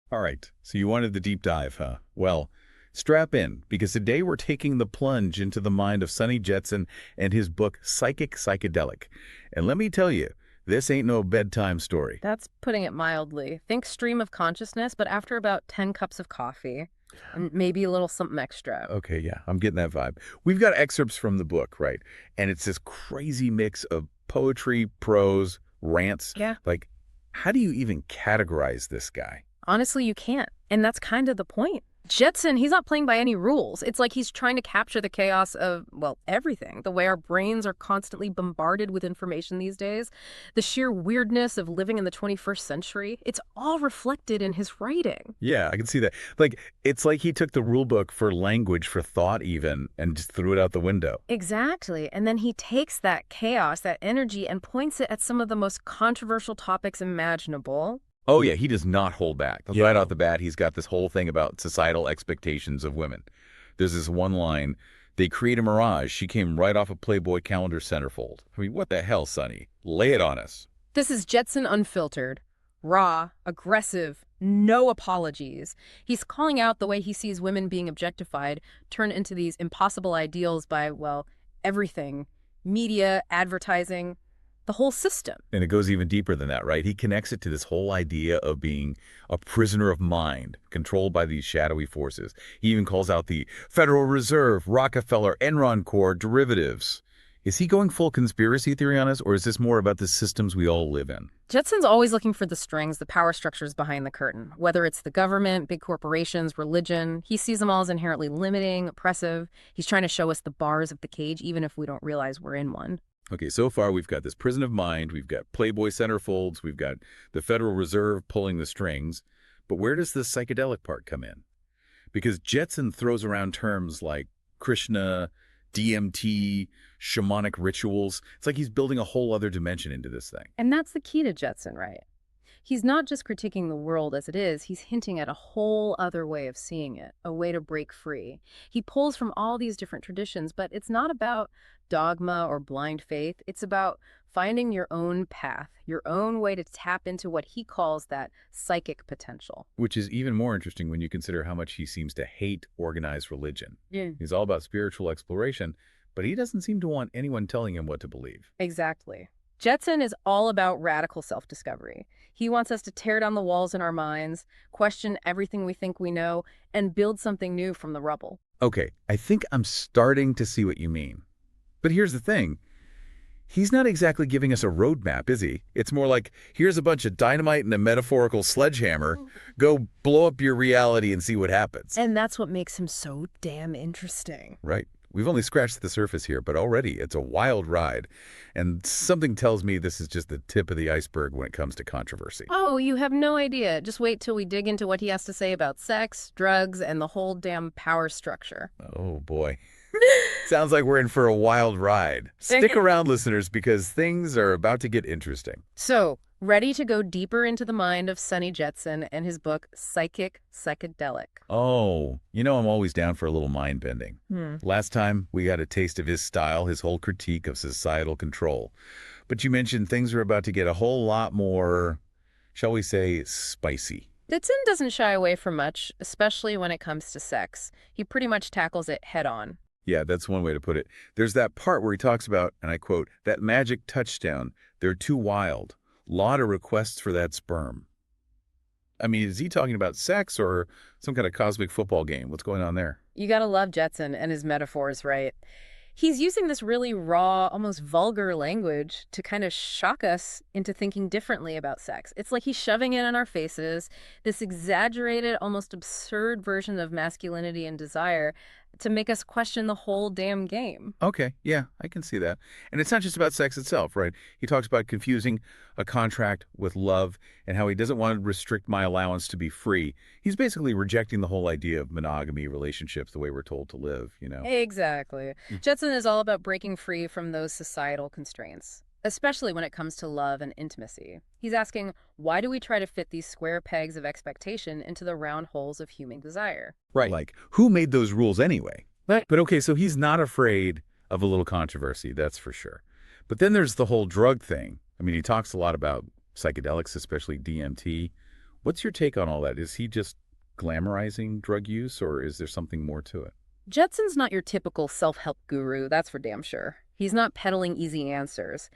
All right, so you wanted the deep dive, huh? Well, strap in, because today we're taking the plunge into the mind of Sunny Jetsun and his book, Psychic Psychedelic. And let me tell you, this ain't no bedtime story. That's putting it mildly. Think stream of consciousness, but after about 10 cups of coffee and maybe a little something extra. Okay, yeah, I'm getting that vibe. We've got excerpts from the book, right? And it's this crazy mix of poetry, prose, rants. Yeah. Like, how do you even categorize this guy? Honestly, you can't. And that's kind of the point. Jetson, he's not playing by any rules. It's like he's trying to capture the chaos of, well, everything. The way our brains are constantly bombarded with information these days, the sheer weirdness of living in the 21st century, it's all reflected in his writing. Yeah, I can see that. Like, it's like he took the rule book for language, for thought even, and just threw it out the window. Exactly. And then he takes that chaos, that energy, and points it at some of the most controversial topics imaginable. Oh, yeah, he does not hold back. Yeah. Right off the bat, he's got this whole thing about societal expectations of women. There's this one line, they create a mirage. She came right off a Playboy calendar centerfold. I mean, what the hell, Sonny? Lay it on us. This is Jetson unfiltered, raw, aggressive, no apologies. He's calling out the way he sees women being objectified, turned into these impossible ideals by, well, everything. Media, advertising, the whole system. And it goes even deeper than that, right? He connects it to this whole idea of being a prisoner of mind, controlled by these shadowy forces. He even calls out the Federal Reserve, Rockefeller, Enron Corp, derivatives. Is he going full conspiracy theory on us, or is this more about the systems we all live in? Jetson's always looking for the strings, the power structures behind the curtain. Whether it's the government, big corporations, religion, he sees them all as inherently limiting, oppressive. He's trying to show us the bars of the cage, even if we don't realize we're in one. Okay, so far we've got this prison of mind, we've got Playboy centerfolds, we've got the Federal Reserve pulling the strings. But where does the psychedelic part come in? Because Jetson throws around terms like Krishna, DMT, shamanic rituals. It's like he's building a whole other dimension into this thing. And that's the key to Jetson, right? He's not just critiquing the world as it is, he's hinting at a whole other way of seeing it, a way to break free. He pulls from all these different traditions, but it's not about dogma or blind faith. It's about finding your own path, your own way to tap into what he calls that psychic potential. Which is even more interesting when you consider how much he seems to hate organized religion. Yeah. He's all about spiritual exploration, but he doesn't seem to want anyone telling him what to believe. Exactly. Jetson is all about radical self-discovery. He wants us to tear down the walls in our minds, question everything we think we know, and build something new from the rubble. Okay, I think I'm starting to see what you mean. But here's the thing. He's not exactly giving us a roadmap, is he? It's more like, here's a bunch of dynamite and a metaphorical sledgehammer. Go blow up your reality and see what happens. And that's what makes him so damn interesting. Right. We've only scratched the surface here, but already it's a wild ride. And something tells me this is just the tip of the iceberg when it comes to controversy. Oh, you have no idea. Just wait till we dig into what he has to say about sex, drugs, and the whole damn power structure. Oh, boy. Sounds like we're in for a wild ride. Stick around, listeners, because things are about to get interesting. So, ready to go deeper into the mind of Sunny Jetsun and his book, Psychic Psychedelic. Oh, you know I'm always down for a little mind-bending. Last time, we got a taste of his style, his whole critique of societal control. But you mentioned things are about to get a whole lot more, shall we say, spicy. Jetsun doesn't shy away from much, especially when it comes to sex. He pretty much tackles it head-on. Yeah, that's one way to put it. There's that part where he talks about, and I quote, that magic touchdown. They're too wild. Lot of requests for that sperm. I mean, is he talking about sex or some kind of cosmic football game? What's going on there? You gotta love Jetsun and his metaphors, right? He's using this really raw, almost vulgar language to kind of shock us into thinking differently about sex. It's like he's shoving it in our faces, this exaggerated, almost absurd version of masculinity and desire to make us question the whole damn game. Okay, yeah, I can see that. And it's not just about sex itself, right? He talks about confusing a contract with love and how he doesn't want to restrict my allowance to be free. He's basically rejecting the whole idea of monogamy relationships the way we're told to live, you know? Exactly. Jetson is all about breaking free from those societal constraints, especially when it comes to love and intimacy. He's asking, why do we try to fit these square pegs of expectation into the round holes of human desire? Right. Like, who made those rules anyway? Right. But okay, so he's not afraid of a little controversy, that's for sure. But then there's the whole drug thing. I mean, he talks a lot about psychedelics, especially DMT. What's your take on all that? Is he just glamorizing drug use, or is there something more to it? Jetson's not your typical self-help guru, that's for damn sure. He's not peddling easy answers.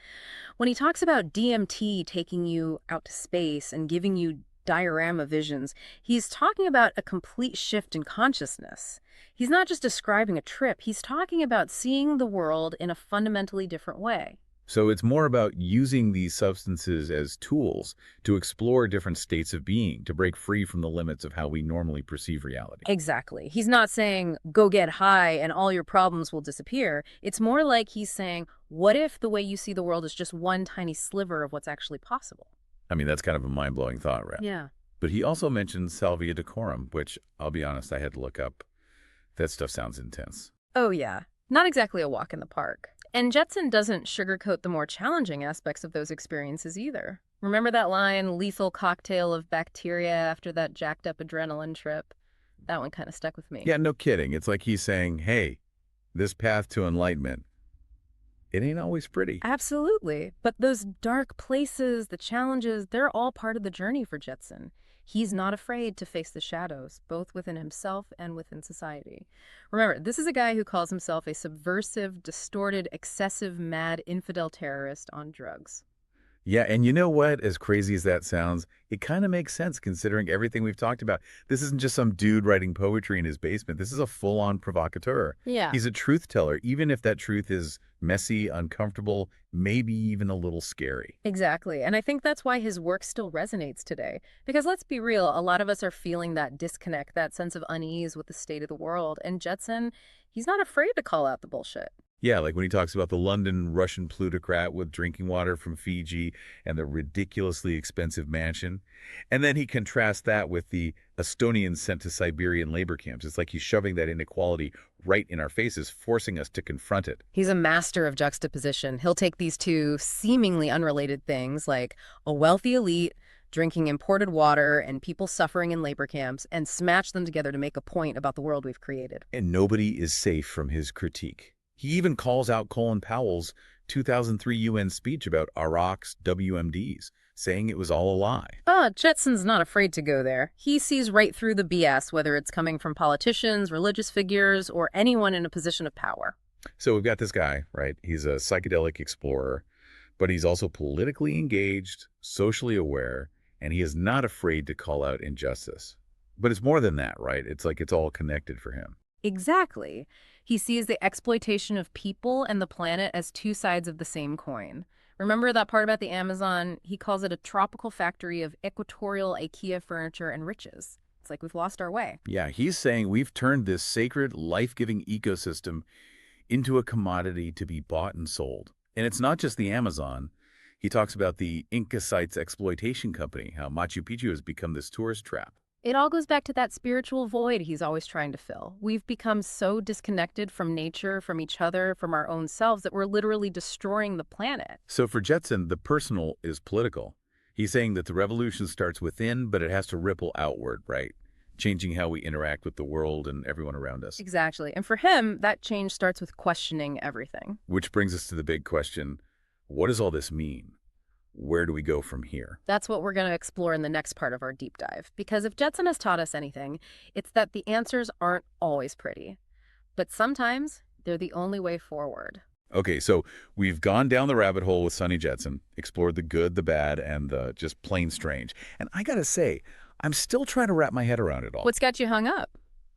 When he talks about DMT taking you out to space and giving you diorama visions, he's talking about a complete shift in consciousness. He's not just describing a trip, he's talking about seeing the world in a fundamentally different way. So it's more about using these substances as tools to explore different states of being, to break free from the limits of how we normally perceive reality. Exactly. He's not saying, go get high and all your problems will disappear. It's more like he's saying, what if the way you see the world is just one tiny sliver of what's actually possible? I mean, that's kind of a mind-blowing thought, right? Yeah. But he also mentioned salvia decorum, which, I'll be honest, I had to look up. That stuff sounds intense. Oh, yeah. Not exactly a walk in the park. And Jetson doesn't sugarcoat the more challenging aspects of those experiences either. Remember that line, lethal cocktail of bacteria after that jacked up adrenaline trip? That one kind of stuck with me. Yeah, no kidding. It's like he's saying, hey, this path to enlightenment, it ain't always pretty. Absolutely. But those dark places, the challenges, they're all part of the journey for Jetson. He's not afraid to face the shadows, both within himself and within society. Remember, this is a guy who calls himself a subversive, distorted, excessive, mad infidel terrorist on drugs. Yeah, and you know what? As crazy as that sounds, it kind of makes sense considering everything we've talked about. This isn't just some dude writing poetry in his basement. This is a full-on provocateur. Yeah. He's a truth teller, even if that truth is messy, uncomfortable, maybe even a little scary. Exactly. And I think that's why his work still resonates today. Because let's be real, a lot of us are feeling that disconnect, that sense of unease with the state of the world. And Jetson, he's not afraid to call out the bullshit. Yeah, like when he talks about the London Russian plutocrat with drinking water from Fiji and the ridiculously expensive mansion. And then he contrasts that with the Estonians sent to Siberian labor camps. It's like he's shoving that inequality right in our faces, forcing us to confront it. He's a master of juxtaposition. He'll take these two seemingly unrelated things, like a wealthy elite drinking imported water and people suffering in labor camps, and smash them together to make a point about the world we've created. And nobody is safe from his critique. He even calls out Colin Powell's 2003 UN speech about Iraq's WMDs, saying it was all a lie. Jetson's not afraid to go there. He sees right through the BS, whether it's coming from politicians, religious figures, or anyone in a position of power. So we've got this guy, right? He's a psychedelic explorer, but he's also politically engaged, socially aware, and he is not afraid to call out injustice. But it's more than that, right? It's like it's all connected for him. Exactly. He sees the exploitation of people and the planet as two sides of the same coin. Remember that part about the Amazon? He calls it a tropical factory of equatorial IKEA furniture and riches. It's like we've lost our way. Yeah, he's saying we've turned this sacred, life-giving ecosystem into a commodity to be bought and sold. And it's not just the Amazon. He talks about the Inca Sites Exploitation Company, how Machu Picchu has become this tourist trap. It all goes back to that spiritual void he's always trying to fill. We've become so disconnected from nature, from each other, from our own selves that we're literally destroying the planet. So for Jetson, the personal is political. He's saying that the revolution starts within, but it has to ripple outward, right? Changing how we interact with the world and everyone around us. Exactly. And for him, that change starts with questioning everything. Which brings us to the big question, what does all this mean? Where do we go from here? That's what we're going to explore in the next part of our deep dive. Because if Jetson has taught us anything, it's that the answers aren't always pretty. But sometimes they're the only way forward. Okay, so we've gone down the rabbit hole with Sunny Jetsun, explored the good, the bad, and the just plain strange. And I gotta say, I'm still trying to wrap my head around it all. What's got you hung up?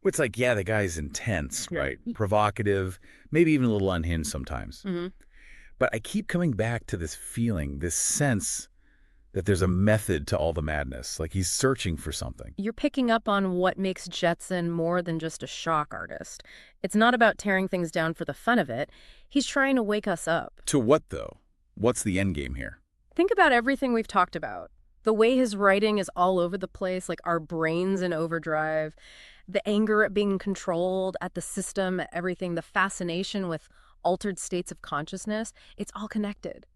It's like, yeah, the guy's intense, right? Provocative, maybe even a little unhinged sometimes. Mm-hmm. But I keep coming back to this feeling, this sense that there's a method to all the madness, like he's searching for something. You're picking up on what makes Jetson more than just a shock artist. It's not about tearing things down for the fun of it. He's trying to wake us up. To what, though? What's the end game here? Think about everything we've talked about. The way his writing is all over the place, like our brains in overdrive, the anger at being controlled, at the system, at everything, the fascination with altered states of consciousness, it's all connected.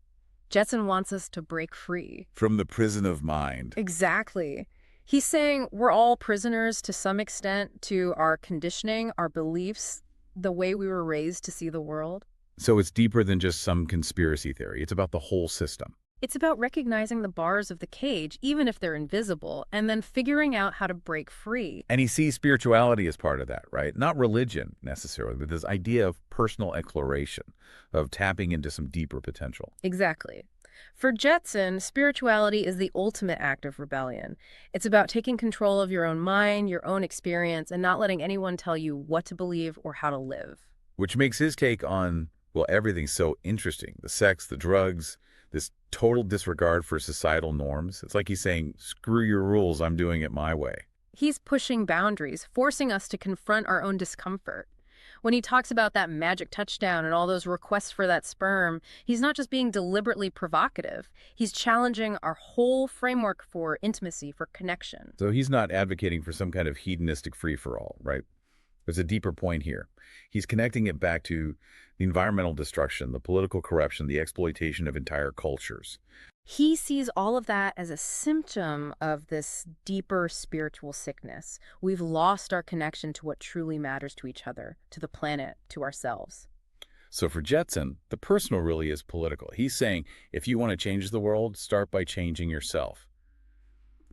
Jetson wants us to break free. From the prison of mind. Exactly. He's saying we're all prisoners to some extent to our conditioning, our beliefs, the way we were raised to see the world. So it's deeper than just some conspiracy theory. It's about the whole system. It's about recognizing the bars of the cage, even if they're invisible, and then figuring out how to break free. And he sees spirituality as part of that, right? Not religion necessarily, but this idea of personal exploration, of tapping into some deeper potential. Exactly. For Jetson, spirituality is the ultimate act of rebellion. It's about taking control of your own mind, your own experience, and not letting anyone tell you what to believe or how to live. Which makes his take on, well, everything so interesting. The sex, the drugs, this total disregard for societal norms. It's like he's saying, screw your rules, I'm doing it my way. He's pushing boundaries, forcing us to confront our own discomfort. When he talks about that magic touchdown and all those requests for that sperm, he's not just being deliberately provocative. He's challenging our whole framework for intimacy, for connection. So he's not advocating for some kind of hedonistic free-for-all, right? There's a deeper point here. He's connecting it back to the environmental destruction, the political corruption, the exploitation of entire cultures. He sees all of that as a symptom of this deeper spiritual sickness. We've lost our connection to what truly matters to each other, to the planet, to ourselves. So for Jetson, the personal really is political. He's saying, if you want to change the world, start by changing yourself.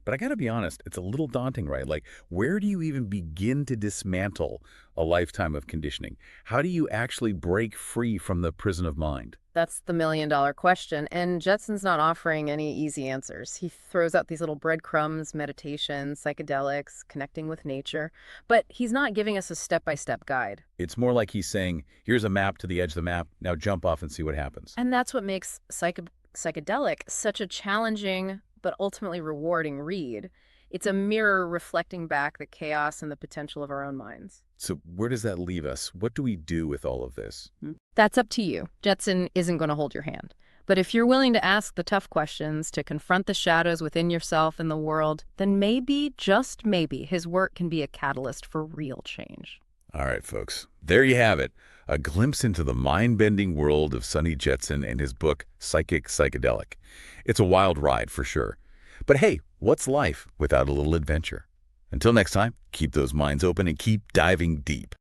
But I got to be honest, it's a little daunting, right? Like, where do you even begin to dismantle a lifetime of conditioning? How do you actually break free from the prison of mind? That's the million-dollar question, and Jetson's not offering any easy answers. He throws out these little breadcrumbs, meditation, psychedelics, connecting with nature, but he's not giving us a step-by-step guide. It's more like he's saying, here's a map to the edge of the map, now jump off and see what happens. And that's what makes Psychedelic such a challenging but ultimately rewarding read. It's a mirror reflecting back the chaos and the potential of our own minds. So where does that leave us? What do we do with all of this? That's up to you. Jetson isn't going to hold your hand. But if you're willing to ask the tough questions, to confront the shadows within yourself and the world, then maybe, just maybe, his work can be a catalyst for real change. All right, folks. There you have it. A glimpse into the mind-bending world of Sunny Jetsun and his book, Psychic Psychedelic. It's a wild ride, for sure. But hey, what's life without a little adventure? Until next time, keep those minds open and keep diving deep.